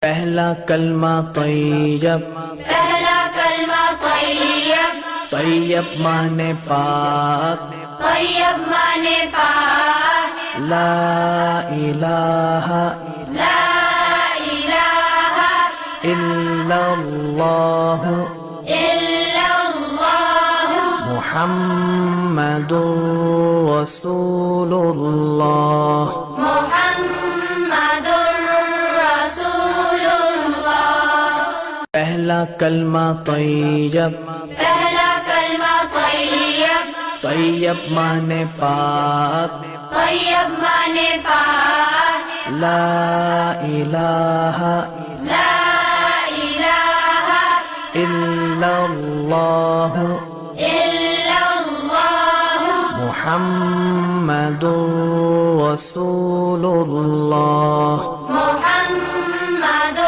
پہلا کلمہ طیب، پہلا کلمہ طیب، طیب مانے پاک، طیب مانے پاک، لا الہ لا الہ الا اللہ الا اللہ محمد رسول اللہ۔ محمد رسول اللہ۔ پہلا کلمہ طیب، پہلا کلمہ طیب، طیب مانے پاک، طیب مانے پاک، لا الہ لا الہ الا اللہ الا اللہ محمد رسول اللہ۔ محمد